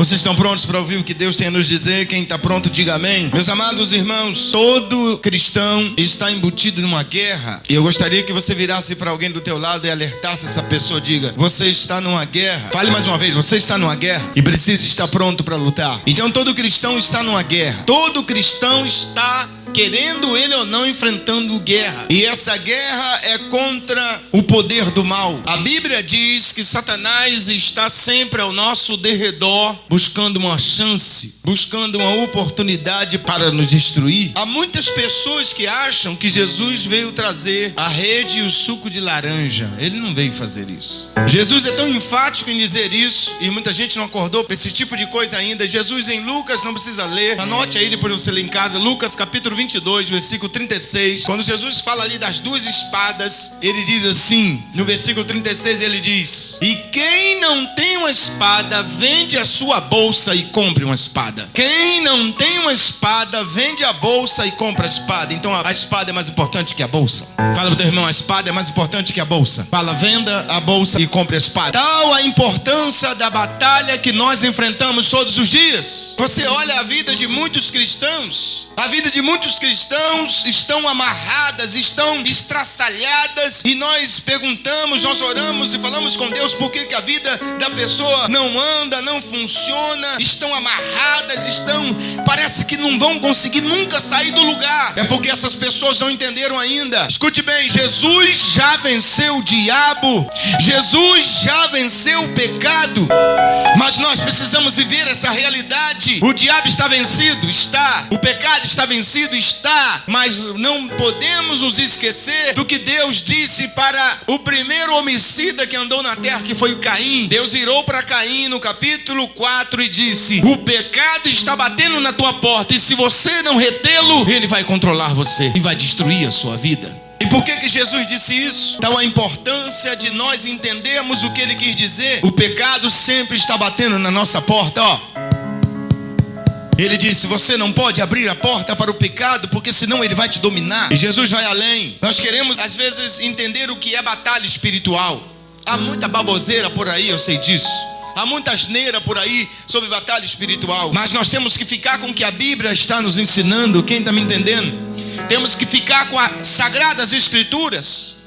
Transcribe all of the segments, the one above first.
Vocês estão prontos para ouvir o que Deus tem a nos dizer? Quem está pronto, diga amém. Meus amados irmãos, todo cristão está embutido numa guerra. E eu gostaria que você virasse para alguém do teu lado e alertasse essa pessoa. Diga, você está numa guerra. Fale mais uma vez, você está numa guerra e precisa estar pronto para lutar. Então todo cristão está numa guerra. Todo cristão está, querendo ele ou não, enfrentando guerra. E essa guerra é contra o poder do mal. A Bíblia diz que Satanás está sempre ao nosso derredor, buscando uma chance, buscando uma oportunidade para nos destruir. Há muitas pessoas que acham que Jesus veio trazer a rede e o suco de laranja. Ele não veio fazer isso. Jesus é tão enfático em dizer isso, e muita gente não acordou para esse tipo de coisa ainda. Jesus em Lucas, não precisa ler, anote aí depois você lê em casa, Lucas capítulo 22, versículo 36, quando Jesus fala ali das duas espadas, ele diz assim, no versículo 36 ele diz: e quem não tem uma espada, vende a sua bolsa e compre uma espada. Quem não tem uma espada, vende a bolsa e compra a espada. Então a espada é mais importante que a bolsa. Fala pro teu irmão, a espada é mais importante que a bolsa. Fala, venda a bolsa e compre a espada. Tal a importância da batalha que nós enfrentamos todos os dias. Você olha a vida de muitos cristãos, a vida de muitos cristãos estão amarradas, estão estraçalhadas, e nós perguntamos, nós oramos e falamos com Deus por que a vida da pessoa não anda, não funciona, estão amarradas, parece que não vão conseguir nunca sair do lugar. É porque essas pessoas não entenderam ainda. Escute bem, Jesus já venceu o diabo, Jesus já venceu o pecado, mas nós precisamos viver essa realidade. O diabo está vencido? Está. O pecado está vencido? Está. Mas não podemos nos esquecer do que Deus disse para o primeiro homicida que andou na terra, que foi o Caim. Deus virou para Caim no capítulo 4 e disse: o pecado está batendo na tua porta, e se você não retê-lo, ele vai controlar você e vai destruir a sua vida. E por que Jesus disse isso? Então a importância de nós entendermos o que ele quis dizer. O pecado sempre está batendo na nossa porta, ó. Ele disse, você não pode abrir a porta para o pecado, porque senão ele vai te dominar. E Jesus vai além. Nós queremos às vezes entender o que é batalha espiritual. Há muita baboseira por aí, eu sei disso. Há muita asneira por aí sobre batalha espiritual. Mas nós temos que ficar com o que a Bíblia está nos ensinando. Quem está me entendendo? Temos que ficar com as Sagradas Escrituras.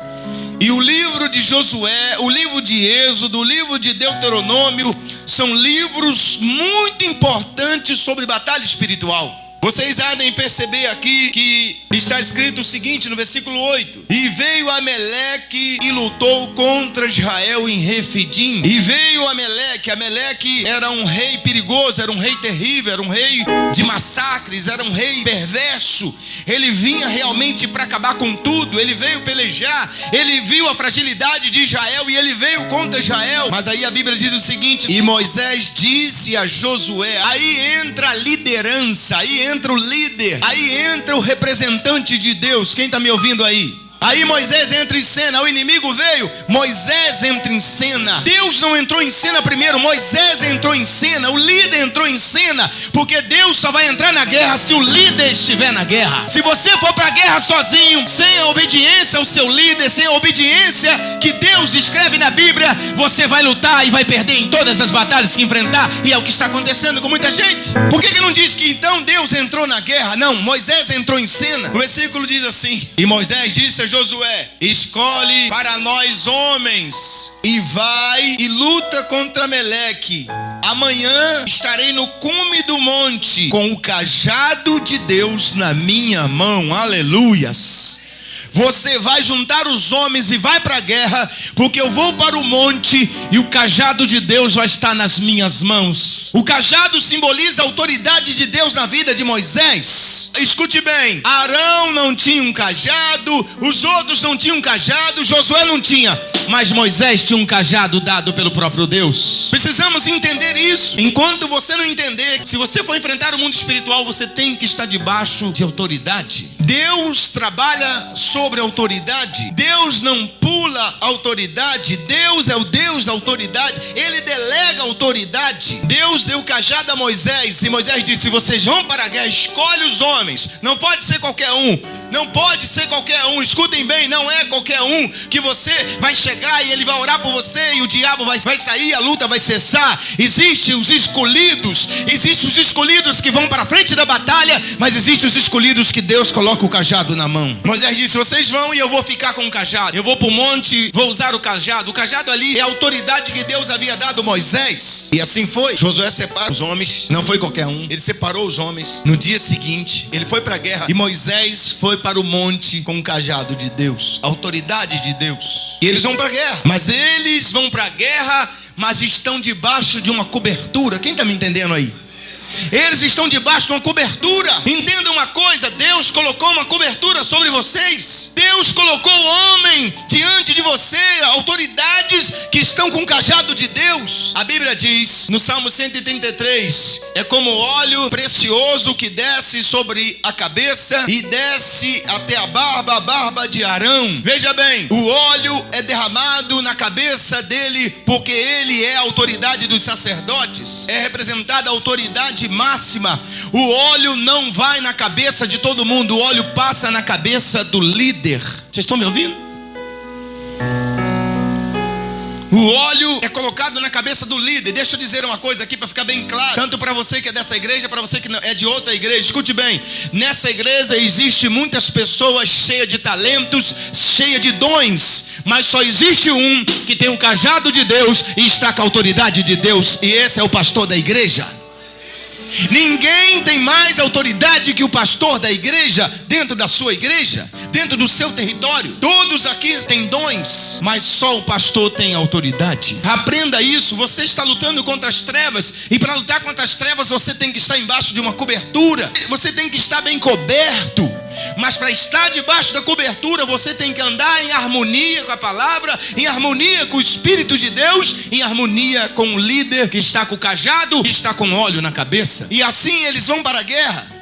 E o livro de Josué, o livro de Êxodo, o livro de Deuteronômio são livros muito importantes sobre batalha espiritual. Vocês podem perceber aqui que está escrito o seguinte no versículo 8: e veio Ameleque e lutou contra Israel em Refidim. E veio Ameleque era um rei perigoso, era um rei terrível, era um rei de massacres, era um rei perverso. Ele vinha realmente para acabar com tudo. Ele veio pelejar, ele viu a fragilidade de Israel e ele veio contra Israel. Mas aí a Bíblia diz o seguinte: e Moisés disse a Josué. Aí entra a liderança, aí entra o líder, aí entra o representante de Deus. Quem está me ouvindo aí? Aí Moisés entra em cena. O inimigo veio, Moisés entra em cena. Deus não entrou em cena primeiro, Moisés entrou em cena. O líder entrou em cena, porque Deus só vai entrar na guerra se o líder estiver na guerra. Se você for para a guerra sozinho, sem a obediência ao seu líder, sem a obediência que Deus escreve na Bíblia, você vai lutar e vai perder em todas as batalhas que enfrentar. E é o que está acontecendo com muita gente. Por que não diz que então Deus entrou na guerra? Não, Moisés entrou em cena. O versículo diz assim: e Moisés disse a Josué: escolhe para nós homens e vai e luta contra Ameleque. Amanhã estarei no cume do monte com o cajado de Deus na minha mão. Aleluias. Você vai juntar os homens e vai para a guerra, porque eu vou para o monte e o cajado de Deus vai estar nas minhas mãos. O cajado simboliza a autoridade de Deus na vida de Moisés. Escute bem, Arão não tinha um cajado, os outros não tinham um cajado, Josué não tinha, mas Moisés tinha um cajado dado pelo próprio Deus. Precisamos entender isso. Enquanto você não entender, se você for enfrentar o mundo espiritual, você tem que estar debaixo de autoridade. Deus trabalha sobre autoridade. Deus não pula autoridade. Deus é o Deus da autoridade. Ele delega autoridade. Deus deu o cajado a Moisés e Moisés disse: vocês vão para a guerra, escolhe os homens. Não pode ser qualquer um. Não pode ser qualquer um, escutem bem, não é qualquer um que você vai chegar e ele vai orar por você e o diabo vai sair, a luta vai cessar. Existem os escolhidos que vão para frente da batalha, mas existem os escolhidos que Deus coloca o cajado na mão. Moisés disse: vocês vão e eu vou ficar com o cajado. Eu vou para o monte, vou usar o cajado. O cajado ali é a autoridade que Deus havia dado a Moisés. E assim foi. Josué separa os homens, não foi qualquer um. Ele separou os homens. No dia seguinte, ele foi para a guerra e Moisés foi para o monte com o cajado de Deus, a autoridade de Deus. E eles vão para a guerra, mas eles vão para a guerra, mas estão debaixo de uma cobertura. Quem está me entendendo aí? Eles estão debaixo de uma cobertura. Entenda uma coisa: Deus colocou uma cobertura sobre vocês. Deus colocou o homem diante de você, autoridades que estão com o cajado de Deus. A Bíblia diz no Salmo 133: é como óleo precioso que desce sobre a cabeça e desce até a barba de Arão. Veja bem, o óleo é derramado na cabeça dele porque ele é a autoridade dos sacerdotes. É representada a autoridade máxima. O óleo não vai na cabeça de todo mundo, o óleo passa na cabeça do líder. Vocês estão me ouvindo? O óleo é colocado na cabeça do líder. Deixa eu dizer uma coisa aqui para ficar bem claro, tanto para você que é dessa igreja, para você que é de outra igreja. Escute bem, nessa igreja existe muitas pessoas cheias de talentos, cheias de dons, mas só existe um que tem o cajado de Deus e está com a autoridade de Deus, e esse é o pastor da igreja. Ninguém tem mais autoridade que o pastor da igreja, dentro da sua igreja, dentro do seu território. Todos aqui têm dons, mas só o pastor tem autoridade. Aprenda isso. Você está lutando contra as trevas, e para lutar contra as trevas você tem que estar embaixo de uma cobertura. Você tem que estar bem coberto. Mas para estar debaixo da cobertura, você tem que andar em harmonia com a palavra, em harmonia com o Espírito de Deus, em harmonia com o líder que está com o cajado e está com óleo na cabeça. E assim eles vão para a guerra.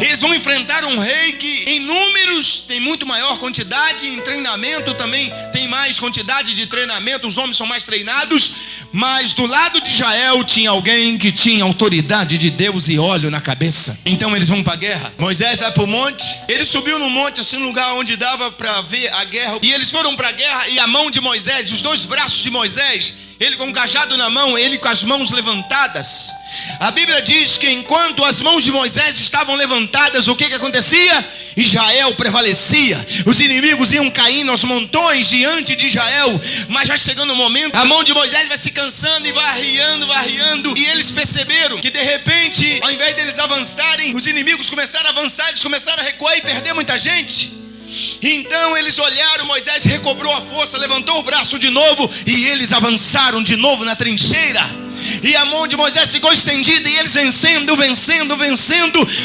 Eles vão enfrentar um rei que em números tem muito maior quantidade, em treinamento também tem mais quantidade de treinamento, os homens são mais treinados, mas do lado de Israel tinha alguém que tinha autoridade de Deus e óleo na cabeça. Então eles vão para a guerra. Moisés vai para o monte, ele subiu no monte, assim, no lugar onde dava para ver a guerra, e eles foram para a guerra, e a mão de Moisés, os dois braços de Moisés, ele com o cajado na mão, ele com as mãos levantadas. A Bíblia diz que enquanto as mãos de Moisés estavam levantadas, o que acontecia? Israel prevalecia. Os inimigos iam caindo aos montões diante de Israel. Mas vai chegando um momento, a mão de Moisés vai se cansando e vai arriando. E eles perceberam que de repente, ao invés deles avançarem, os inimigos começaram a avançar, eles começaram a recuar e perder muita gente. Então eles olharam, Moisés recobrou a força, levantou o braço de novo e eles avançaram de novo na trincheira. E a mão de Moisés ficou estendida e eles vencendo,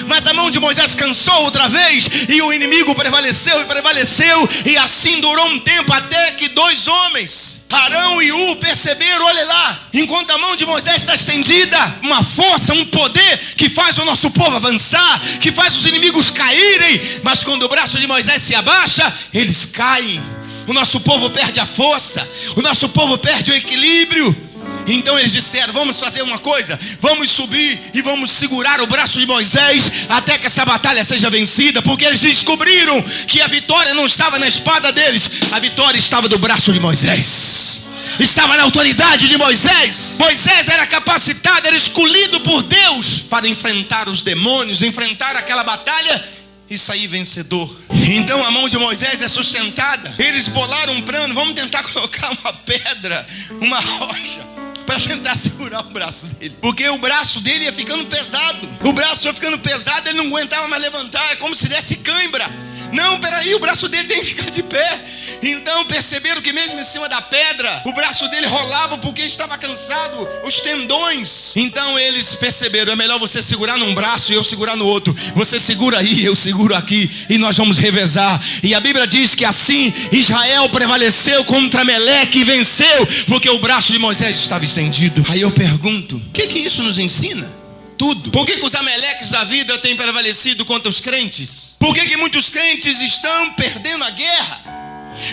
mas a mão de Moisés cansou outra vez e o inimigo prevaleceu, e assim durou um tempo, até que dois homens, Arão e Ur, perceberam: olha lá, enquanto a mão de Moisés está estendida, uma força, um poder que faz o nosso povo avançar, que faz os inimigos caírem, mas quando o braço de Moisés se abaixa, eles caem. O nosso povo perde a força, o nosso povo perde o equilíbrio. Então eles disseram: vamos fazer uma coisa, vamos subir e vamos segurar o braço de Moisés até que essa batalha seja vencida, porque eles descobriram que a vitória não estava na espada deles, a vitória estava do braço de Moisés, estava na autoridade de Moisés. Moisés era capacitado, era escolhido por Deus para enfrentar os demônios, enfrentar aquela batalha e sair vencedor. Então a mão de Moisés é sustentada. Eles bolaram um plano: vamos tentar colocar uma pedra, uma rocha, para tentar segurar o braço dele, porque o braço dele ia ficando pesado. O braço ia ficando pesado, ele não aguentava mais levantar, é como se desse cãibra. Não, peraí, o braço dele tem que ficar de pé. Então perceberam que mesmo em cima da pedra, o braço dele rolava porque estava cansado, os tendões. Então eles perceberam: é melhor você segurar num braço e eu segurar no outro. Você segura aí, eu seguro aqui, e nós vamos revezar. E a Bíblia diz que assim Israel prevaleceu contra Meleque e venceu, porque o braço de Moisés estava estendido. Aí eu pergunto: o que isso nos ensina? Tudo. Por que os ameleques da vida têm prevalecido contra os crentes? Por que muitos crentes estão perdendo a guerra?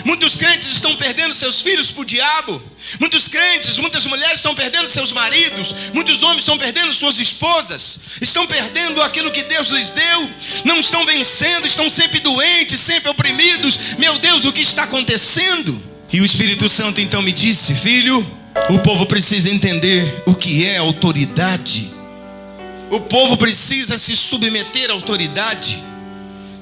Muitos crentes estão perdendo seus filhos para o diabo. Muitos crentes, muitas mulheres estão perdendo seus maridos, muitos homens estão perdendo suas esposas, estão perdendo aquilo que Deus lhes deu, não estão vencendo, estão sempre doentes, sempre oprimidos. Meu Deus, o que está acontecendo? E o Espírito Santo então me disse: filho, o povo precisa entender o que é autoridade. O povo precisa se submeter à autoridade,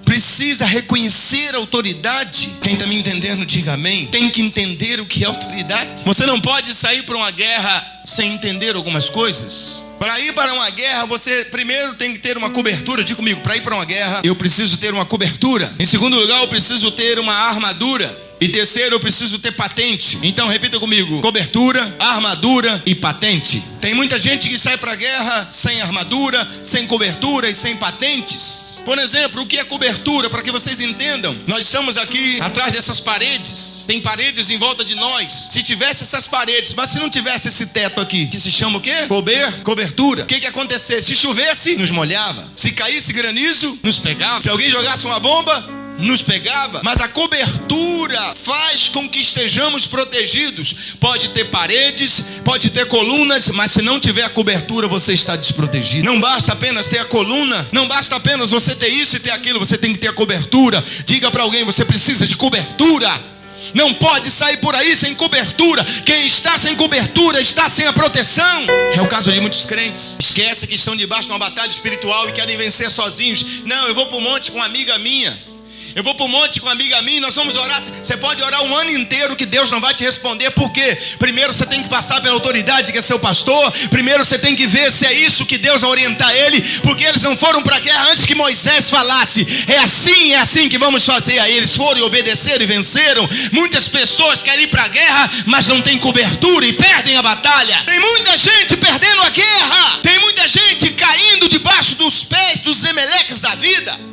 precisa reconhecer a autoridade. Quem está me entendendo, diga amém. Tem que entender o que é autoridade. Você não pode sair para uma guerra sem entender algumas coisas. Para ir para uma guerra, você primeiro tem que ter uma cobertura. Diga comigo, para ir para uma guerra, eu preciso ter uma cobertura. Em segundo lugar, eu preciso ter uma armadura. E terceiro, eu preciso ter patente. Então repita comigo: cobertura, armadura e patente. Tem muita gente que sai para a guerra sem armadura, sem cobertura e sem patentes. Por exemplo, o que é cobertura? Para que vocês entendam, nós estamos aqui atrás dessas paredes. Tem paredes em volta de nós. Se tivesse essas paredes, mas se não tivesse esse teto aqui, que se chama o quê? Cobertura. O que ia acontecer? Se chovesse, nos molhava. Se caísse granizo, nos pegava. Se alguém jogasse uma bomba, nos pegava. Mas a cobertura faz com que estejamos protegidos. Pode ter paredes, pode ter colunas, mas se não tiver a cobertura, você está desprotegido. Não basta apenas ter a coluna, não basta apenas você ter isso e ter aquilo, você tem que ter a cobertura. Diga para alguém: você precisa de cobertura. Não pode sair por aí sem cobertura. Quem está sem cobertura está sem a proteção. É o caso de muitos crentes. Esquece que estão debaixo de uma batalha espiritual e querem vencer sozinhos. Não, eu vou para o monte com uma amiga minha. Eu vou para o monte com uma amiga minha, nós vamos orar. Você pode orar um ano inteiro que Deus não vai te responder. Por quê? Primeiro você tem que passar pela autoridade que é seu pastor. Primeiro você tem que ver se é isso que Deus vai orientar ele. Porque eles não foram para a guerra antes que Moisés falasse: é assim que vamos fazer. Aí eles foram e obedeceram e venceram. Muitas pessoas querem ir para a guerra, mas não tem cobertura e perdem a batalha. Tem muita gente perdendo a guerra. Tem muita gente caindo debaixo dos pés dos Emeleques da vida.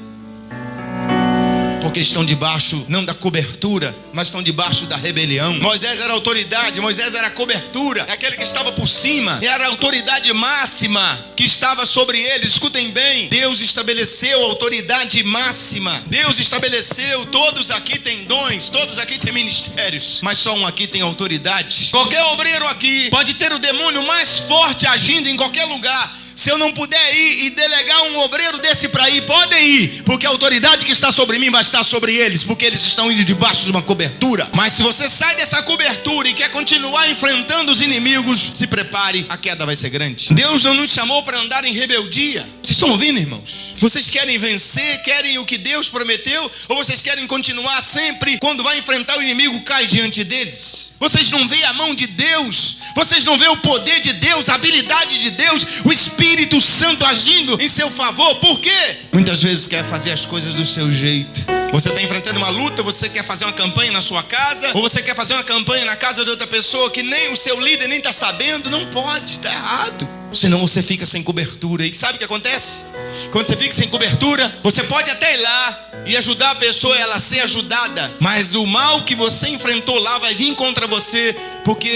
Porque estão debaixo não da cobertura, mas estão debaixo da rebelião. Moisés era autoridade, Moisés era a cobertura, é aquele que estava por cima, era a autoridade máxima que estava sobre eles. Escutem bem, Deus estabeleceu a autoridade máxima. Deus estabeleceu, todos aqui têm dons, todos aqui têm ministérios, mas só um aqui tem autoridade. Qualquer obreiro aqui pode ter o demônio mais forte agindo em qualquer lugar. Se eu não puder ir e delegar um obreiro desse para ir, podem ir, porque a autoridade que está sobre mim vai estar sobre eles, porque eles estão indo debaixo de uma cobertura. Mas se você sai dessa cobertura e quer continuar enfrentando os inimigos, se prepare, a queda vai ser grande. Deus não nos chamou para andar em rebeldia. Vocês estão ouvindo, irmãos? Vocês querem vencer, querem o que Deus prometeu, ou vocês querem continuar sempre, quando vai enfrentar o inimigo, cai diante deles? Vocês não veem a mão de Deus, vocês não veem o poder de Deus, a habilidade de Deus, o Espírito Santo agindo em seu favor. Por quê? Muitas vezes quer fazer as coisas do seu jeito. Você está enfrentando uma luta, você quer fazer uma campanha na sua casa, ou você quer fazer uma campanha na casa de outra pessoa que nem o seu líder nem está sabendo. Não pode, está errado. Senão você fica sem cobertura. E sabe o que acontece? Quando você fica sem cobertura, você pode até ir lá e ajudar a pessoa a ela ser ajudada, mas o mal que você enfrentou lá vai vir contra você, porque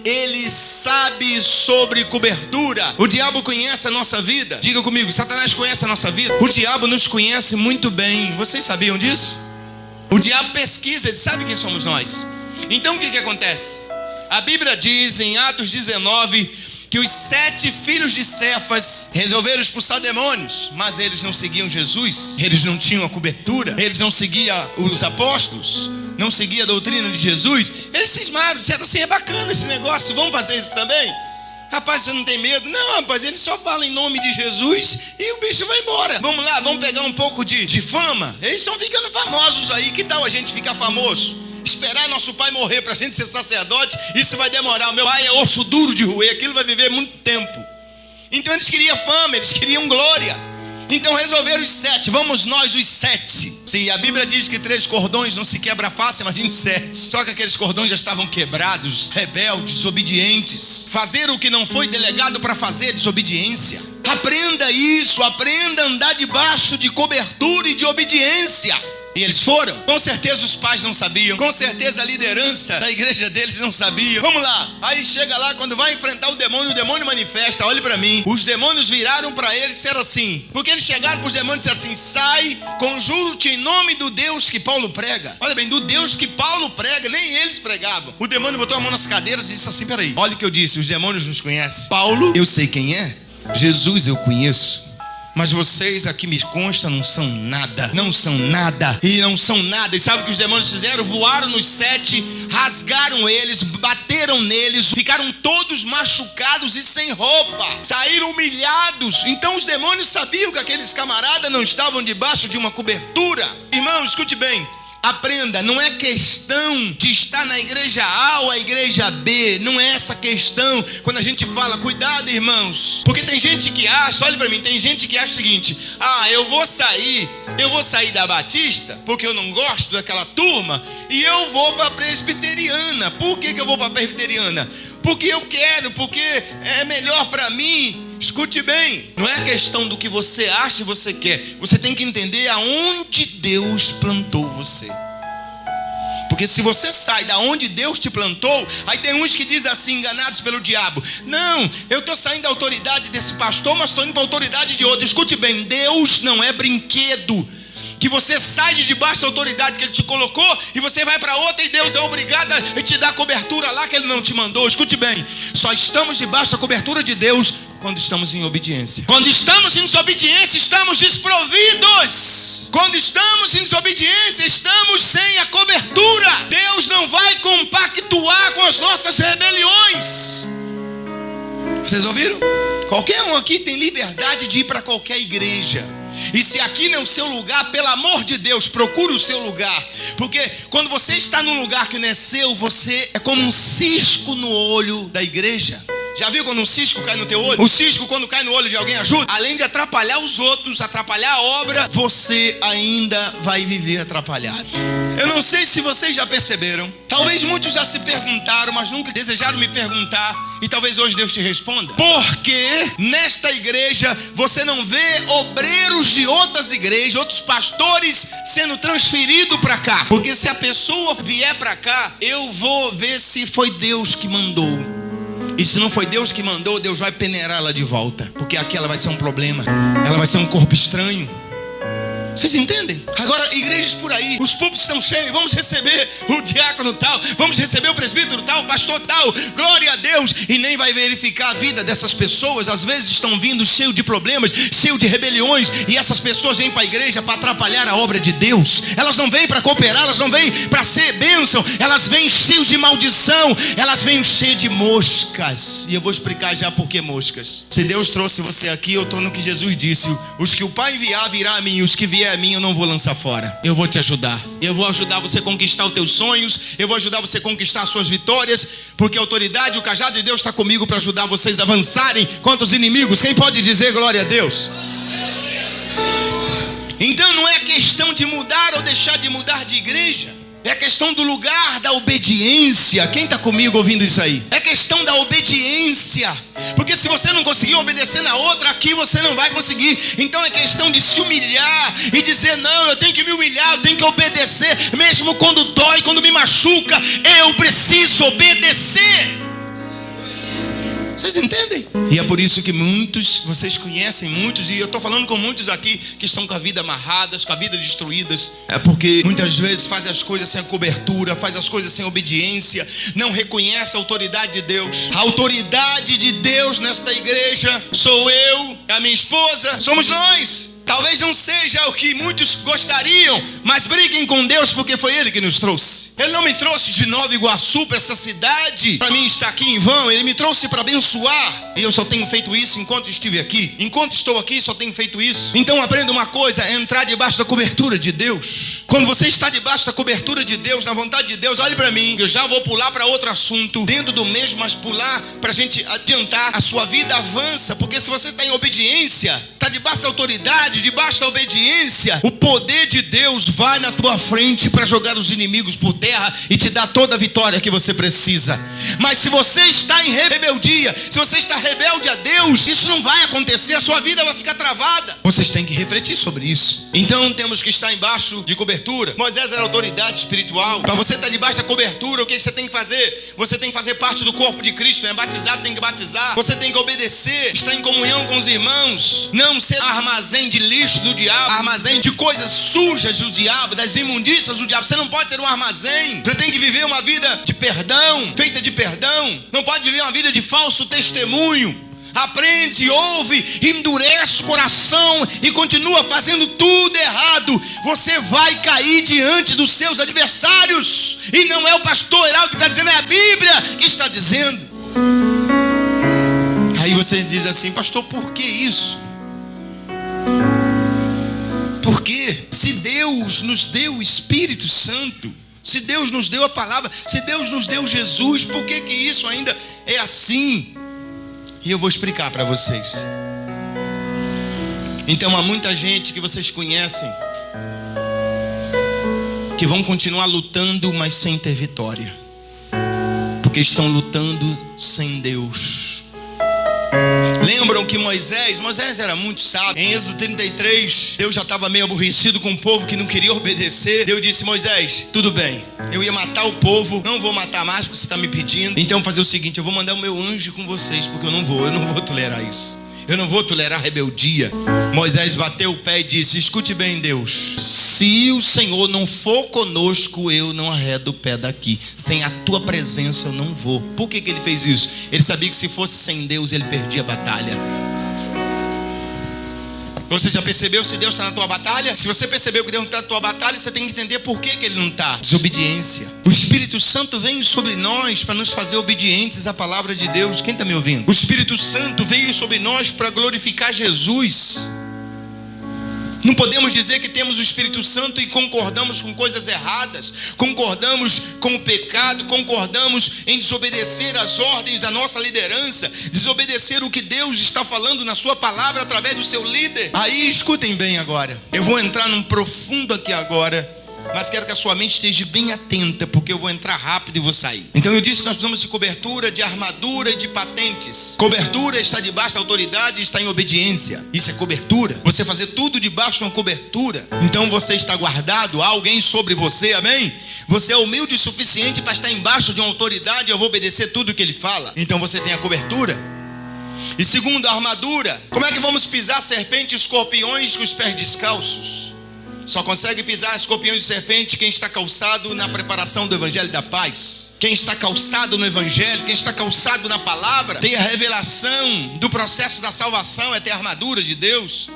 ele sabe sobre cobertura. O diabo conhece a nossa vida. Diga comigo, Satanás conhece a nossa vida. O diabo nos conhece muito bem. Vocês sabiam disso? O diabo pesquisa, ele sabe quem somos nós. Então o que acontece? A Bíblia diz em Atos 19 que os 7 filhos de Cefas resolveram expulsar demônios, mas eles não seguiam Jesus, eles não tinham a cobertura, eles não seguiam os apóstolos, não seguiam a doutrina de Jesus. Eles cismaram, disseram assim: é bacana esse negócio, vamos fazer isso também? Rapaz, você não tem medo? Não, rapaz, eles só falam em nome de Jesus e o bicho vai embora. Vamos lá, vamos pegar um pouco de fama. Eles estão ficando famosos aí, que tal a gente ficar famoso? Esperar nosso pai morrer para a gente ser sacerdote, isso vai demorar. O meu pai é osso duro de roer, aquilo vai viver muito tempo. Então eles queriam fama, eles queriam glória. Então resolveram os 7, vamos nós os 7. Se a Bíblia diz que 3 cordões não se quebra fácil, imagine 7. Só que aqueles cordões já estavam quebrados, rebeldes, desobedientes. Fazer o que não foi delegado para fazer, desobediência. Aprenda isso, aprenda a andar debaixo de cobertura e de obediência. E eles foram. Com certeza os pais não sabiam. Com certeza a liderança da igreja deles não sabia. Vamos lá. Aí chega lá, quando vai enfrentar o demônio manifesta. Olhe para mim. Os demônios viraram para eles e disseram assim. Porque eles chegaram para os demônios e disseram assim: sai, conjuro-te em nome do Deus que Paulo prega. Olha bem, do Deus que Paulo prega, nem eles pregavam. O demônio botou a mão nas cadeiras e disse assim: peraí, olha o que eu disse, os demônios nos conhecem. Paulo, eu sei quem é. Jesus, eu conheço. Mas vocês aqui me consta não são nada. Não são nada. E não são nada. E sabe o que os demônios fizeram? Voaram nos 7, rasgaram eles, bateram neles, ficaram todos machucados e sem roupa. Saíram humilhados. Então os demônios sabiam que aqueles camaradas não estavam debaixo de uma cobertura. Irmão, escute bem. Aprenda, não é questão de estar na igreja A ou a igreja B. Não é essa questão. Quando a gente fala, cuidado, irmãos, porque tem gente que acha, olha para mim, tem gente que acha o seguinte: eu vou sair da Batista, porque eu não gosto daquela turma, e eu vou para a presbiteriana. Por que eu vou para a presbiteriana? Porque eu quero, porque é melhor para mim. Escute bem, não é questão do que você acha e você quer. Você tem que entender aonde Deus plantou você. Porque se você sai da onde Deus te plantou, aí tem uns que dizem assim, enganados pelo diabo: não, eu estou saindo da autoridade desse pastor, mas estou indo para a autoridade de outro. Escute bem, Deus não é brinquedo que você sai de debaixo da autoridade que Ele te colocou e você vai para outra e Deus é obrigado a te dar cobertura lá que Ele não te mandou. Escute bem, só estamos debaixo da cobertura de Deus quando estamos em obediência. Quando estamos em desobediência, estamos desprovidos. Quando estamos em desobediência, estamos sem a cobertura. Deus não vai compactuar com as nossas rebeliões. Vocês ouviram? Qualquer um aqui tem liberdade de ir para qualquer igreja. E se aqui não é o seu lugar, pelo amor de Deus, procure o seu lugar. Porque quando você está num lugar que não é seu, você é como um cisco no olho da igreja. Já viu quando um cisco cai no teu olho? O cisco, quando cai no olho de alguém, ajuda. Além de atrapalhar os outros, atrapalhar a obra, você ainda vai viver atrapalhado. Eu não sei se vocês já perceberam. Talvez muitos já se perguntaram, mas nunca desejaram me perguntar. E talvez hoje Deus te responda. Por que nesta igreja você não vê obreiros de outras igrejas, outros pastores sendo transferidos para cá? Porque se a pessoa vier para cá, eu vou ver se foi Deus que mandou. E se não foi Deus que mandou, Deus vai peneirar ela de volta. Porque aqui ela vai ser um problema. Ela vai ser um corpo estranho. Vocês entendem? Agora, igrejas por aí, os púlpitos estão cheios. Vamos receber o diácono tal, vamos receber o presbítero tal, o pastor tal. Glória a Deus. E nem vai verificar a vida dessas pessoas. Às vezes estão vindo cheios de problemas, cheios de rebeliões. E essas pessoas vêm para a igreja para atrapalhar a obra de Deus. Elas não vêm para cooperar, elas não vêm para ser bênção. Elas vêm cheios de maldição. Elas vêm cheias de moscas. E eu vou explicar já por que moscas. Se Deus trouxe você aqui, eu estou no que Jesus disse: os que o Pai enviar virá a mim, os que vier a mim eu não vou lançar fora. Eu vou te ajudar. Eu vou ajudar você a conquistar os teus sonhos. Eu vou ajudar você a conquistar as suas vitórias. Porque a autoridade, o cajado de Deus está comigo para ajudar vocês a avançarem contra os inimigos. Quem pode dizer glória a Deus? Então não é questão de mudar ou deixar de mudar de igreja. É questão do lugar da obediência. Quem está comigo ouvindo isso aí? É questão da obediência. Porque se você não conseguir obedecer na outra, aqui você não vai conseguir. Então é questão de se humilhar e dizer: não, eu tenho que me humilhar, eu tenho que obedecer. Mesmo quando dói, quando me machuca, eu preciso obedecer. Vocês entendem? E é por isso que muitos, vocês conhecem muitos, e eu estou falando com muitos aqui que estão com a vida amarradas, com a vida destruídas. É porque muitas vezes faz as coisas sem a cobertura, faz as coisas sem obediência, não reconhece a autoridade de Deus. A autoridade de Deus nesta igreja sou eu, a minha esposa, somos nós. Talvez não seja o que muitos gostariam, mas briguem com Deus, porque foi Ele que nos trouxe. Ele não me trouxe de Nova Iguaçu para essa cidade para mim estar aqui em vão. Ele me trouxe para abençoar. E eu só tenho feito isso enquanto estive aqui. Enquanto estou aqui, só tenho feito isso. Então aprenda uma coisa: é entrar debaixo da cobertura de Deus. Quando você está debaixo da cobertura de Deus, na vontade de Deus, olhe para mim, eu já vou pular para outro assunto dentro do mesmo, mas pular para a gente adiantar. A sua vida avança, porque se você está em obediência, está debaixo da autoridade, debaixo da obediência, o poder de Deus vai na tua frente para jogar os inimigos por terra e te dar toda a vitória que você precisa. Mas se você está em rebeldia, se você está rebelde a Deus, Deus, isso não vai acontecer, a sua vida vai ficar travada. Vocês têm que refletir sobre isso. Então temos que estar embaixo de cobertura. Moisés era autoridade espiritual. Para você estar debaixo da cobertura, o que você tem que fazer? Você tem que fazer parte do corpo de Cristo. É batizado, tem que batizar. Você tem que obedecer, estar em comunhão com os irmãos. Não ser armazém de lixo do diabo, armazém de coisas sujas do diabo, das imundícias do diabo. Você não pode ser um armazém. Você tem que viver uma vida de perdão, feita de perdão. Não pode viver uma vida de falso testemunho. Aprende, ouve, endurece o coração e continua fazendo tudo errado. Você vai cair diante dos seus adversários. E não é o pastor Heraldo que está dizendo, é a Bíblia que está dizendo. Aí você diz assim, pastor, por que isso? Porque se Deus nos deu o Espírito Santo, se Deus nos deu a palavra, se Deus nos deu Jesus, por que isso ainda é assim? E eu vou explicar para vocês. Então há muita gente que vocês conhecem que vão continuar lutando, mas sem ter vitória, porque estão lutando sem Deus. Lembram que Moisés era muito sábio. Em Êxodo 33, Deus já estava meio aborrecido com o povo que não queria obedecer. Deus disse, Moisés, tudo bem, eu ia matar o povo, não vou matar mais porque você está me pedindo. Então vou fazer o seguinte, eu vou mandar o meu anjo com vocês, porque eu não vou tolerar isso. Eu não vou tolerar rebeldia. Moisés bateu o pé e disse, escute bem, Deus, se o Senhor não for conosco, eu não arredo o pé daqui. Sem a tua presença eu não vou. Por que ele fez isso? Ele sabia que se fosse sem Deus, ele perdia a batalha. Você já percebeu se Deus está na tua batalha? Se você percebeu que Deus não está na tua batalha, você tem que entender por que ele não está. Desobediência. O Espírito Santo vem sobre nós para nos fazer obedientes à palavra de Deus. Quem está me ouvindo? O Espírito Santo veio sobre nós para glorificar Jesus. Não podemos dizer que temos o Espírito Santo e concordamos com coisas erradas, concordamos com o pecado, concordamos em desobedecer as ordens da nossa liderança, desobedecer o que Deus está falando na sua palavra através do seu líder. Aí escutem bem agora, eu vou entrar num profundo aqui agora, mas quero que a sua mente esteja bem atenta, porque eu vou entrar rápido e vou sair. Então eu disse que nós precisamos de cobertura, de armadura e de patentes. Cobertura está debaixo da autoridade e está em obediência. Isso é cobertura. Você fazer tudo debaixo de uma cobertura. Então você está guardado, há alguém sobre você, amém? Você é humilde o suficiente para estar embaixo de uma autoridade e eu vou obedecer tudo o que ele fala. Então você tem a cobertura. E segundo, a armadura. Como é que vamos pisar serpentes e escorpiões com os pés descalços? Só consegue pisar escorpiões e serpente quem está calçado na preparação do Evangelho da Paz. Quem está calçado no Evangelho, quem está calçado na palavra, tem a revelação do processo da salvação, é ter a armadura de Deus.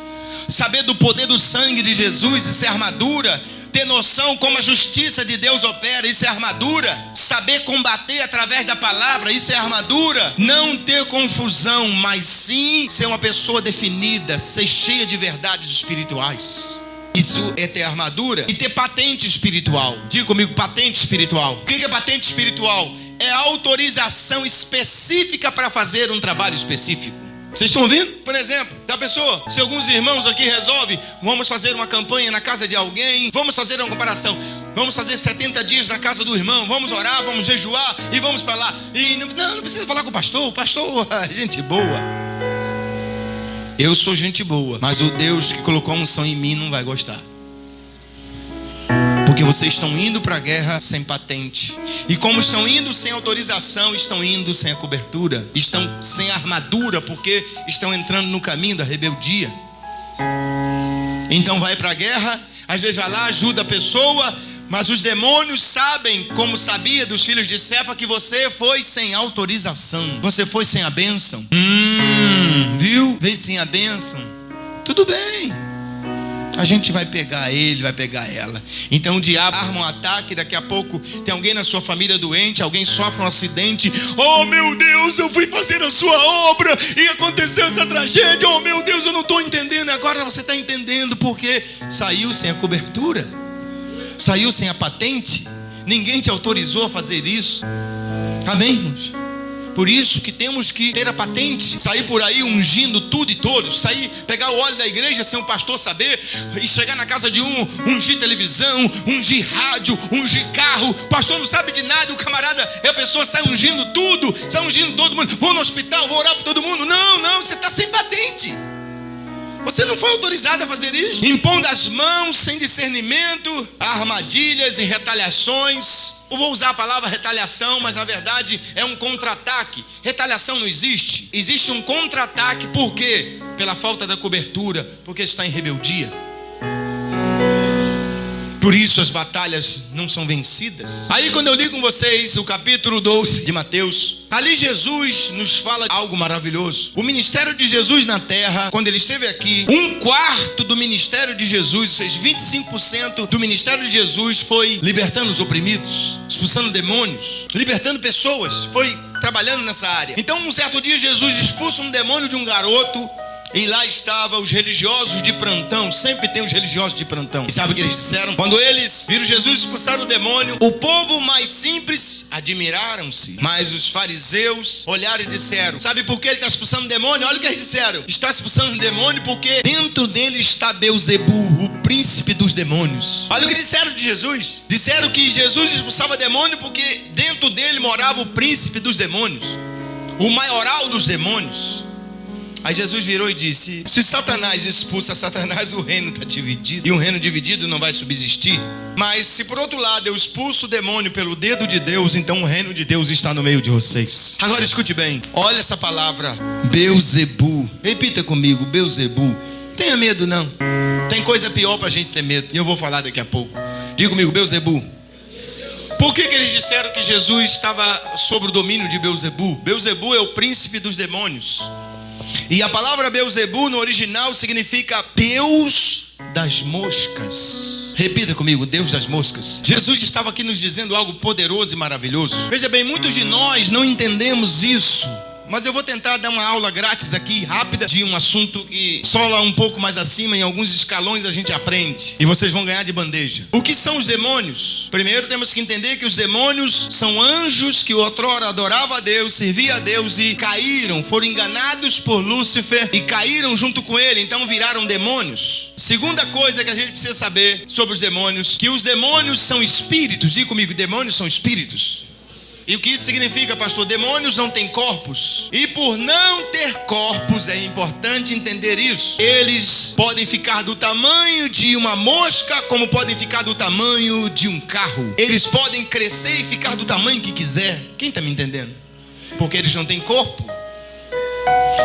Saber do poder do sangue de Jesus, isso é armadura. Ter noção como a justiça de Deus opera, isso é armadura. Saber combater através da palavra, isso é armadura. Não ter confusão, mas sim ser uma pessoa definida, ser cheia de verdades espirituais. Isso é ter armadura e ter patente espiritual. Diga comigo, patente espiritual. O que é patente espiritual? É autorização específica para fazer um trabalho específico. Vocês estão ouvindo? Por exemplo, já pensou? Se alguns irmãos aqui resolvem, vamos fazer uma campanha na casa de alguém, vamos fazer uma comparação, vamos fazer 70 dias na casa do irmão, vamos orar, vamos jejuar e vamos para lá. E não precisa falar com o pastor é gente boa. Eu sou gente boa, mas o Deus que colocou a unção em mim não vai gostar. Porque vocês estão indo para a guerra sem patente. E como estão indo sem autorização, estão indo sem a cobertura. Estão sem armadura, porque estão entrando no caminho da rebeldia. Então vai para a guerra, às vezes vai lá, ajuda a pessoa, mas os demônios sabem, como sabia dos filhos de Cefa, que você foi sem autorização. Você foi sem a bênção. Viu? Veio sem a bênção. Tudo bem. A gente vai pegar ele, vai pegar ela. Então o diabo arma um ataque. Daqui a pouco tem alguém na sua família doente, alguém sofre um acidente. Oh meu Deus, eu fui fazer a sua obra e aconteceu essa tragédia. Oh meu Deus, eu não estou entendendo. Agora você está entendendo, porque saiu sem a cobertura, saiu sem a patente. Ninguém te autorizou a fazer isso. Amém, irmãos? Por isso que temos que ter a patente, sair por aí ungindo tudo e todos, sair, pegar o óleo da igreja sem o pastor saber, e chegar na casa de ungir televisão, ungir rádio, ungir carro. O pastor não sabe de nada, o camarada, a pessoa sai ungindo tudo, sai ungindo todo mundo. Vou no hospital, vou orar para todo mundo. Não, você está Você não foi autorizado a fazer isso. Impondo as mãos sem discernimento, armadilhas e retaliações. Eu vou usar a palavra retaliação, mas na verdade é um contra-ataque. Retaliação não existe. Existe um contra-ataque. Por quê? Pela falta da cobertura, porque está em rebeldia. Por isso as batalhas não são vencidas. Aí quando eu li com vocês o capítulo 12 de Mateus, ali Jesus nos fala algo maravilhoso. O ministério de Jesus na terra, quando ele esteve aqui, 1/4 do ministério de Jesus, ou seja, 25% do ministério de Jesus foi libertando os oprimidos, expulsando demônios, libertando pessoas, foi trabalhando nessa área. Então um certo dia Jesus expulsa um demônio de um garoto. E lá estavam os religiosos de plantão. Sempre tem os religiosos de plantão. E sabe o que eles disseram? Quando eles viram Jesus expulsar o demônio, o povo mais simples admiraram-se. Mas os fariseus olharam e disseram: sabe por que ele está expulsando o demônio? Olha o que eles disseram: está expulsando o demônio porque dentro dele está Beelzebu, o príncipe dos demônios. Olha o que disseram de Jesus. Disseram que Jesus expulsava demônio porque dentro dele morava o príncipe dos demônios, o maioral dos demônios. Aí Jesus virou e disse: se Satanás expulsa Satanás, o reino está dividido. E um reino dividido não vai subsistir. Mas se por outro lado eu expulso o demônio pelo dedo de Deus, então o reino de Deus está no meio de vocês. Agora escute bem. Olha essa palavra, Beelzebu. Repita comigo, Beelzebu. Tenha medo não. Tem coisa pior para a gente ter medo. E eu vou falar daqui a pouco. Diga comigo, Beelzebu. Por que eles disseram que Jesus estava sob o domínio de Beelzebu? Beelzebu é o príncipe dos demônios. E a palavra Beelzebu no original significa Deus das moscas. Repita comigo, Deus das moscas. Jesus estava aqui nos dizendo algo poderoso e maravilhoso. Veja bem, muitos de nós não entendemos isso. Mas eu vou tentar dar uma aula grátis aqui, rápida, de um assunto que só lá um pouco mais acima, em alguns escalões a gente aprende. E vocês vão ganhar de bandeja. O que são os demônios? Primeiro temos que entender que os demônios são anjos que outrora adoravam a Deus, serviam a Deus e caíram, foram enganados por Lúcifer e caíram junto com ele, então viraram demônios. Segunda coisa que a gente precisa saber sobre os demônios, que os demônios são espíritos. Diga comigo, demônios são espíritos. E o que isso significa, pastor? Demônios não têm corpos. E por não ter corpos, é importante entender isso. Eles podem ficar do tamanho de uma mosca, como podem ficar do tamanho de um carro. Eles podem crescer e ficar do tamanho que quiser. Quem está me entendendo? Porque eles não têm corpo.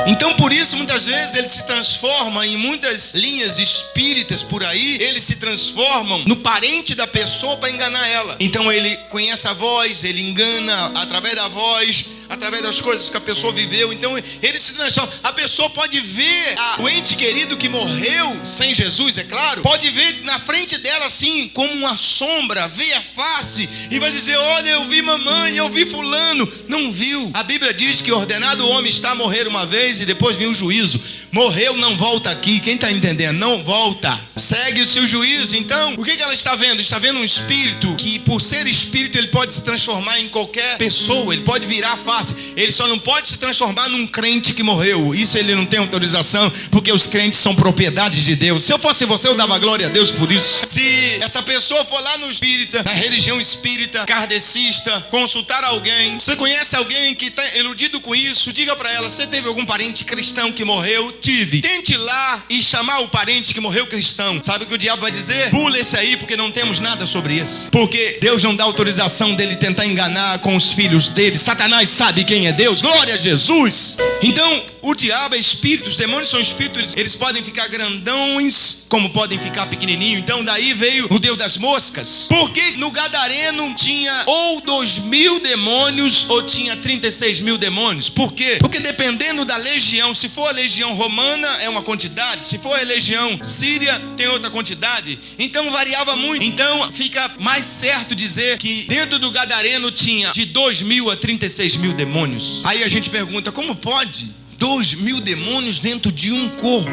Então por isso muitas vezes eles se transformam em muitas linhas espíritas por aí. Eles se transformam no parente da pessoa para enganar ela. Então ele conhece a voz, ele engana através da voz, através das coisas que a pessoa viveu. Então ele se transforma. A pessoa pode ver o ente querido que morreu sem Jesus, é claro. Pode ver na frente dela assim, como uma sombra, ver a face e vai dizer: olha, eu vi mamãe, eu vi fulano. Não viu. A Bíblia diz que ordenado o homem está a morrer uma vez e depois vem o juízo. Morreu, não volta aqui. Quem está entendendo? Não volta. Segue o seu juízo. Então, o que ela está vendo? Está vendo um espírito que, por ser espírito, ele pode se transformar em qualquer pessoa. Ele pode virar a face. Ele só não pode se transformar num crente que morreu. Isso ele não tem autorização, porque os crentes são propriedades de Deus. Se eu fosse você, eu dava glória a Deus por isso. Se essa pessoa for lá no espírita, na religião espírita, kardecista, consultar alguém, você conhece alguém que está iludido com isso, diga para ela: você teve algum parente cristão que morreu? Tive. Tente lá e chamar o parente que morreu cristão. Sabe o que o diabo vai dizer? Pula esse aí, porque não temos nada sobre esse. Porque Deus não dá autorização dele tentar enganar com os filhos dele. Satanás sabe quem é Deus. Glória a Jesus. Então, o diabo é espírito, os demônios são espíritos. Eles podem ficar grandões, como podem ficar pequenininhos. Então daí veio o Deus das moscas. Porque no Gadareno tinha ou 2.000 demônios ou tinha 36.000 demônios. Por quê? Porque dependendo da legião, se for a legião romana é uma quantidade, se for a legião síria tem outra quantidade. Então variava muito. Então fica mais certo dizer que dentro do Gadareno tinha de 2.000 a 36.000 demônios. Aí a gente pergunta: como pode 2.000 demônios dentro de um corpo?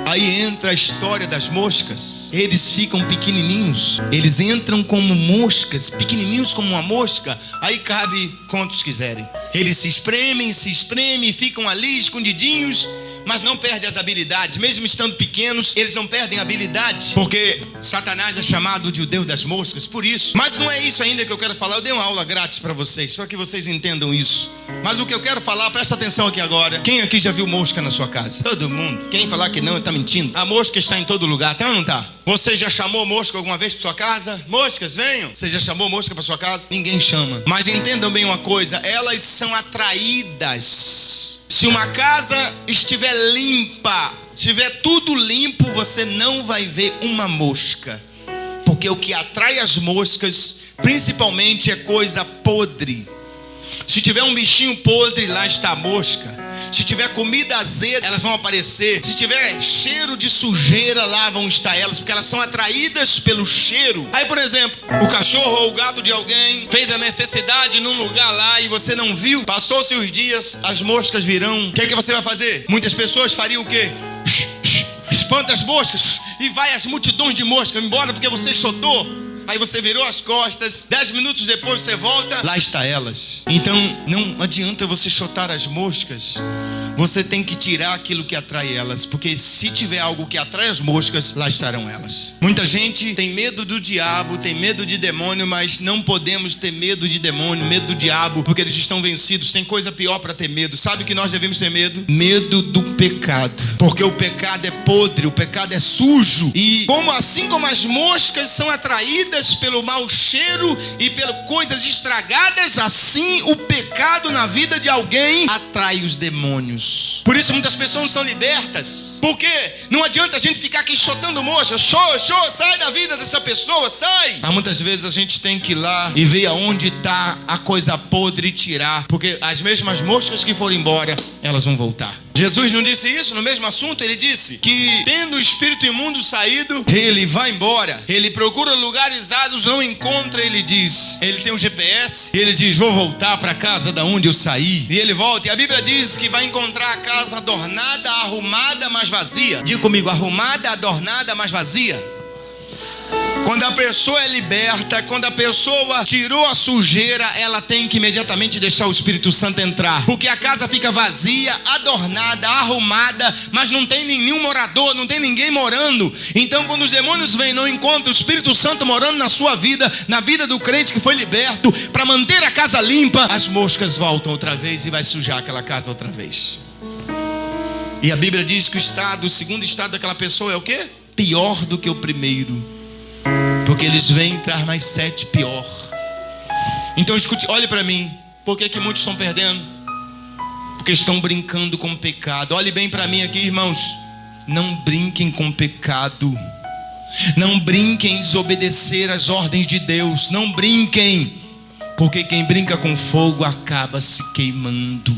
Aí entra a história das moscas. Eles ficam pequenininhos. Eles entram como moscas, pequenininhos como uma mosca. Aí cabe quantos quiserem. Eles se espremem, ficam ali escondidinhos. mas não perdem as habilidades. Mesmo estando pequenos, eles não perdem habilidades, porque Satanás é chamado de o Deus das moscas, por isso. Mas não é isso ainda que eu quero falar. Eu dei uma aula grátis para vocês, para que vocês entendam isso. Mas o que eu quero falar, presta atenção aqui agora. Quem aqui já viu mosca na sua casa? Todo mundo. Quem falar que não, está mentindo. A mosca está em todo lugar, tá ou não está? Você já chamou mosca alguma vez para sua casa? Moscas, venham. Você já chamou mosca para sua casa? Ninguém chama. Mas entendam bem uma coisa, elas são atraídas. Se uma casa estiver limpa, estiver tudo limpo, você não vai ver uma mosca. Porque o que atrai as moscas, principalmente, é coisa podre. Se tiver um bichinho podre, lá está a mosca. Se tiver comida azeda, elas vão aparecer. Se tiver cheiro de sujeira, lá vão estar elas, porque elas são atraídas pelo cheiro. Aí, por exemplo, o cachorro ou o gado de alguém fez a necessidade num lugar lá e você não viu. Passou-se os dias, as moscas virão. O que é que você vai fazer? Muitas pessoas fariam o quê? Espanta as moscas e vai as multidões de moscas embora porque você chotou. Aí você virou as costas, 10 minutos depois você volta, lá está elas. Então não adianta você chotar as moscas. Você tem que tirar aquilo que atrai elas, porque se tiver algo que atrai as moscas, lá estarão elas. Muita gente tem medo do diabo, tem medo de demônio, mas não podemos ter medo de demônio, medo do diabo, porque eles estão vencidos. Tem coisa pior para ter medo. Sabe o que nós devemos ter medo? Medo do pecado, porque o pecado é podre, o pecado é sujo. E assim como as moscas são atraídas pelo mau cheiro e pelas coisas estragadas, assim o pecado na vida de alguém atrai os demônios. Por isso muitas pessoas não são libertas, porque não adianta a gente ficar aqui chotando mosca. Sai da vida dessa pessoa, sai. Mas muitas vezes a gente tem que ir lá e ver aonde está a coisa podre e tirar, porque as mesmas moscas que foram embora, elas vão voltar. Jesus não disse isso no mesmo assunto? Ele disse que tendo o espírito imundo saído, ele vai embora. Ele procura lugares áridos, não encontra, ele diz. Ele tem um GPS, ele diz, vou voltar para a casa da onde eu saí. E ele volta, e a Bíblia diz que vai encontrar a casa adornada, arrumada, mas vazia. Diga comigo, arrumada, adornada, mas vazia. Quando a pessoa é liberta, quando a pessoa tirou a sujeira, ela tem que imediatamente deixar o Espírito Santo entrar. Porque a casa fica vazia, adornada, arrumada, mas não tem nenhum morador, não tem ninguém morando. Então quando os demônios vêm e não encontram o Espírito Santo morando na sua vida, na vida do crente que foi liberto, para manter a casa limpa, as moscas voltam outra vez e vai sujar aquela casa outra vez. E a Bíblia diz que o segundo estado daquela pessoa é o quê? Pior do que o primeiro. Porque eles vêm entrar mais 7 pior. Então escute, olhe para mim. Por que muitos estão perdendo? Porque estão brincando com o pecado. Olhe bem para mim aqui, irmãos. Não brinquem com o pecado. Não brinquem em desobedecer às ordens de Deus. Não brinquem. Porque quem brinca com fogo acaba se queimando.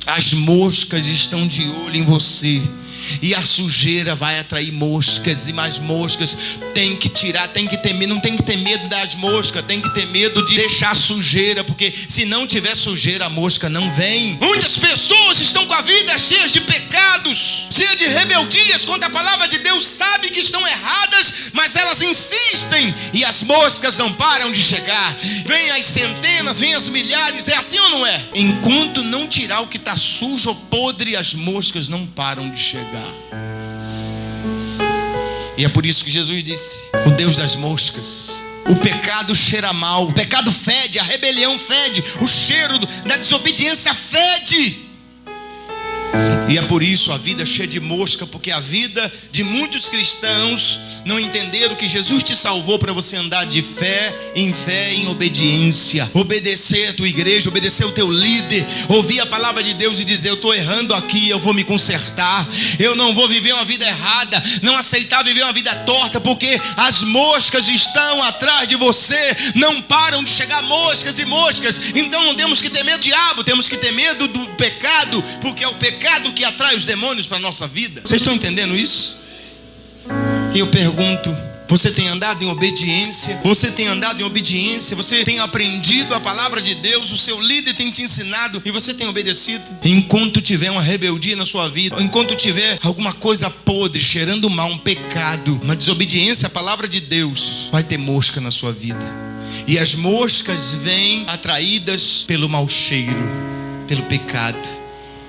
As moscas estão de olho em você. E a sujeira vai atrair moscas e mais moscas. Tem que tirar, tem que ter medo. Não tem que ter medo das moscas, tem que ter medo de deixar sujeira, porque se não tiver sujeira, a mosca não vem. Muitas pessoas estão com a vida cheia de pecados, cheia de rebeldias contra a palavra de Deus, sabem que estão erradas, mas elas insistem e as moscas não param de chegar. Vem as centenas, vem as milhares. É assim ou não é? Enquanto não tirar o que está sujo ou podre, as moscas não param de chegar. E é por isso que Jesus disse: o Deus das moscas. O pecado cheira mal, o pecado fede, a rebelião fede, o cheiro da desobediência fede. E é por isso a vida é cheia de mosca, porque a vida de muitos cristãos não entenderam que Jesus te salvou para você andar de fé, em obediência. Obedecer a tua igreja, obedecer o teu líder, ouvir a palavra de Deus e dizer: eu estou errando aqui, eu vou me consertar. Eu não vou viver uma vida errada, não aceitar viver uma vida torta, porque as moscas estão atrás de você. Não param de chegar moscas e moscas. Então não temos que ter medo do diabo, temos que ter medo do pecado, porque é o pecado que atrai os demônios para a nossa vida. Vocês estão entendendo isso? E eu pergunto: você tem andado em obediência? Você tem andado em obediência? Você tem aprendido a palavra de Deus? O seu líder tem te ensinado e você tem obedecido? Enquanto tiver uma rebeldia na sua vida, enquanto tiver alguma coisa podre, cheirando mal, um pecado, uma desobediência à palavra de Deus, vai ter mosca na sua vida. E as moscas vêm atraídas pelo mau cheiro, pelo pecado.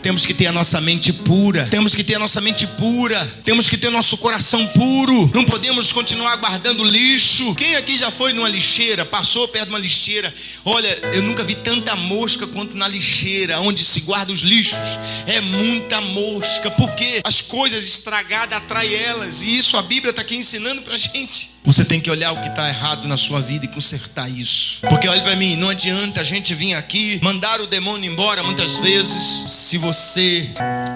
temos que ter a nossa mente pura. Temos que ter a nossa mente pura. Temos que ter o nosso coração puro. Não podemos continuar guardando lixo. Quem aqui já foi numa lixeira? Passou perto de uma lixeira? Olha, eu nunca vi tanta mosca quanto na lixeira, onde se guarda os lixos. É muita mosca, porque as coisas estragadas atraem elas. E isso a Bíblia está aqui ensinando pra gente. Você tem que olhar o que está errado na sua vida e consertar isso. Porque olha para mim, não adianta a gente vir aqui, mandar o demônio embora muitas vezes, se você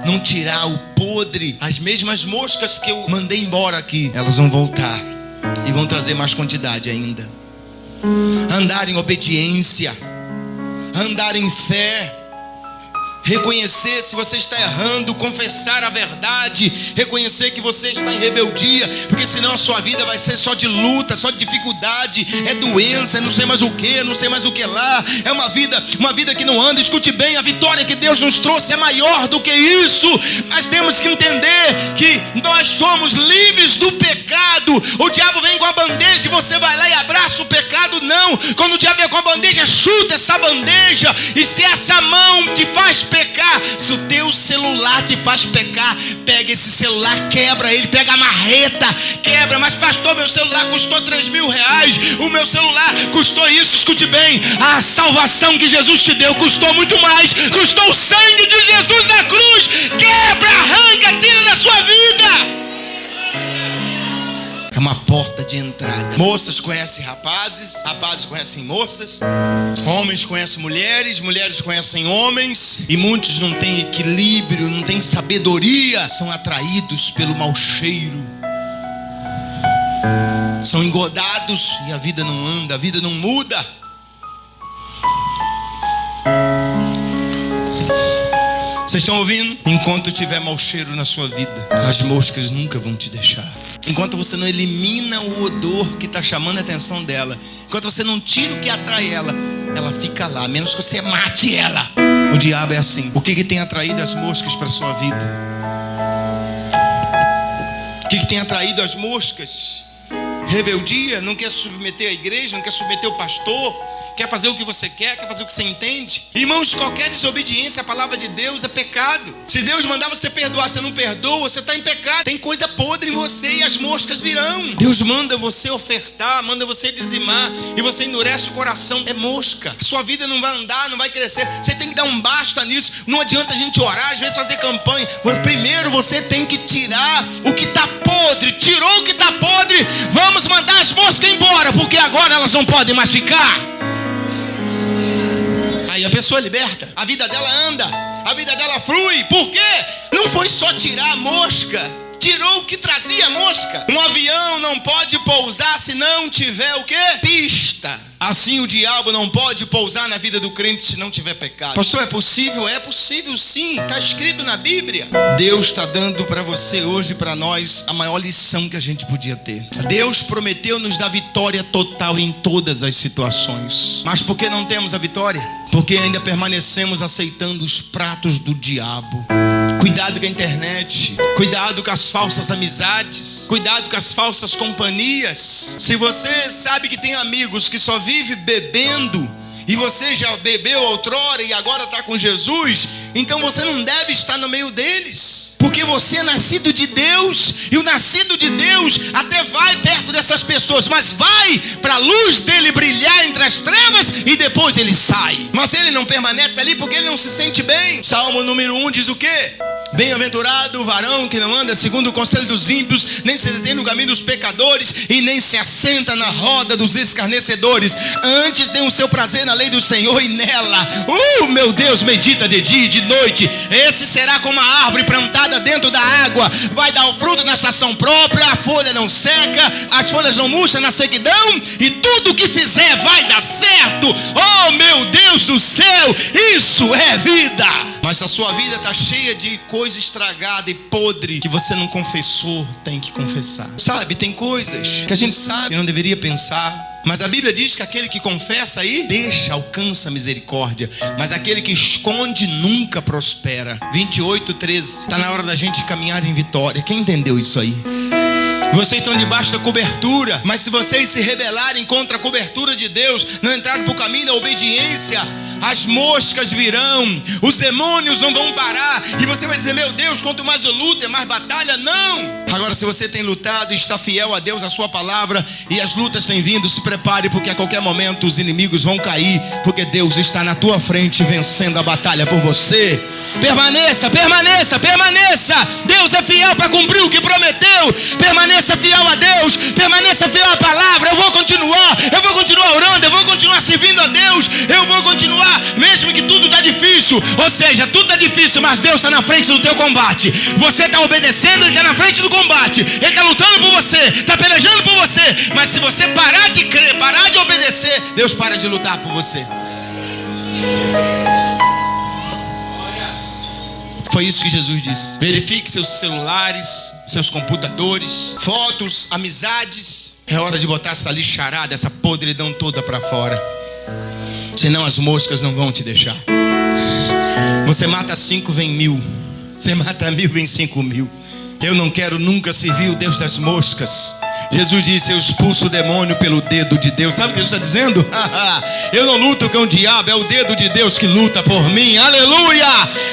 não tirar o podre. As mesmas moscas que eu mandei embora aqui, elas vão voltar e vão trazer mais quantidade ainda. Andar em obediência, andar em fé, reconhecer se você está errando, confessar a verdade, reconhecer que você está em rebeldia, porque senão a sua vida vai ser só de luta, só de dificuldade, é doença, não sei mais o que, não sei mais o que lá, é uma vida que não anda. Escute bem, a vitória que Deus nos trouxe é maior do que isso. Mas temos que entender que nós somos livres do pecado. O diabo vem com a bandeja e você vai lá e abraça o pecado. Não, quando o diabo vem com a bandeja, chuta essa bandeja. E se essa mão te faz pecar, se o teu celular te faz pecar, pega esse celular, quebra ele, pega a marreta, quebra. Mas pastor, meu celular custou 3 mil reais, o meu celular custou isso. Escute bem, a salvação que Jesus te deu custou muito mais, custou o sangue de Jesus na cruz. Quebra, arranca, tira da sua vida. É uma porta de entrada. Moças conhecem rapazes, rapazes conhecem moças, homens conhecem mulheres, mulheres conhecem homens. E muitos não têm equilíbrio, não têm sabedoria, são atraídos pelo mau cheiro, são engordados e a vida não anda, a vida não muda. Vocês estão ouvindo? Enquanto tiver mau cheiro na sua vida, as moscas nunca vão te deixar. Enquanto você não elimina o odor que está chamando a atenção dela, enquanto você não tira o que atrai ela, ela fica lá, a menos que você mate ela. O diabo é assim. O que tem atraído as moscas para a sua vida? O que tem atraído as moscas? Rebeldia, não quer submeter a igreja, não quer submeter o pastor, quer fazer o que você quer fazer o que você entende. Irmãos, qualquer desobediência à palavra de Deus é pecado. Se Deus mandar você perdoar, você não perdoa, você está em pecado. Tem coisa podre em você e as moscas virão. Deus manda você ofertar, manda você dizimar e você endurece o coração, é mosca. A sua vida não vai andar, não vai crescer. Você tem que dar um basta nisso. Não adianta a gente orar, às vezes fazer campanha. Mas primeiro você tem que tirar o que está podre. Tirou o que está podre, vamos mandar as moscas embora, porque agora elas não podem mais ficar. Aí a pessoa é liberta, a vida dela anda, a vida dela flui. Por quê? Não foi só tirar a mosca, tirou o que trazia mosca. Um avião não pode pousar se não tiver o quê? Pista. Assim o diabo não pode pousar na vida do crente se não tiver pecado. Pastor, é possível? É possível sim, está escrito na Bíblia. Deus está dando para você hoje, para nós, a maior lição que a gente podia ter. Deus prometeu nos dar vitória total em todas as situações. Mas por que não temos a vitória? Porque ainda permanecemos aceitando os pratos do diabo. Cuidado com a internet, cuidado com as falsas amizades, cuidado com as falsas companhias. Se você sabe que tem amigos que só vivem bebendo, e você já bebeu outrora e agora está com Jesus, então você não deve estar no meio deles, porque você é nascido de Deus, e o nascido de Deus até vai perto dessas pessoas, mas vai para a luz dele brilhar entre as trevas e depois ele sai. Mas ele não permanece ali porque ele não se sente bem. Salmo número 1 diz o quê? Bem-aventurado o varão que não anda segundo o conselho dos ímpios, nem se detém no caminho dos pecadores, e nem se assenta na roda dos escarnecedores. Antes tem o seu prazer na lei do Senhor, e nela, meu Deus, medita de dia e de noite. Esse será como a árvore plantada dentro da água, vai dar o fruto na estação própria, a folha não seca, as folhas não murcham na sequidão, e tudo o que fizer vai dar certo. Oh meu Deus do céu, isso é vida. Mas a sua vida está cheia de coisa estragada e podre que você não confessou, tem que confessar. Sabe, tem coisas que a gente sabe e não deveria pensar, mas a Bíblia diz que aquele que confessa aí, alcança a misericórdia, mas aquele que esconde nunca prospera. 28:13. Está na hora da gente caminhar em vitória. Quem entendeu isso aí? Vocês estão debaixo da cobertura, mas se vocês se rebelarem contra a cobertura de Deus, não entrarem para o caminho da obediência, as moscas virão, os demônios não vão parar. E você vai dizer, meu Deus, quanto mais eu luto, é mais batalha. Não! Agora, se você tem lutado e está fiel a Deus, a sua palavra, e as lutas têm vindo, se prepare, porque a qualquer momento os inimigos vão cair, porque Deus está na tua frente vencendo a batalha por você. Permaneça, permaneça, permaneça. Deus é fiel para cumprir o que prometeu. Permaneça fiel a Deus, permaneça fiel à palavra. Eu vou continuar orando, eu vou continuar servindo a Deus, eu vou continuar, mesmo que tudo está difícil. Ou seja, tudo está difícil, mas Deus está na frente do teu combate. Você está obedecendo, Ele está na frente do combate. Ele está lutando por você, está pelejando por você. Mas se você parar de crer, parar de obedecer, Deus para de lutar por você. Foi isso que Jesus disse. Verifique seus celulares, seus computadores, fotos, amizades. É hora de botar essa lixarada, essa podridão toda para fora. Senão as moscas não vão te deixar. Você mata 5, vem 1000. Você mata 1000, vem 5000. Eu não quero nunca servir o Deus das moscas. Jesus disse, eu expulso o demônio pelo dedo de Deus. Sabe o que Jesus está dizendo? Eu não luto com o diabo, é o dedo de Deus que luta por mim. Aleluia!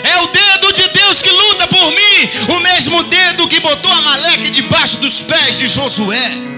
É o dedo de Deus que luta por mim. O mesmo dedo que botou Amaleque debaixo dos pés de Josué.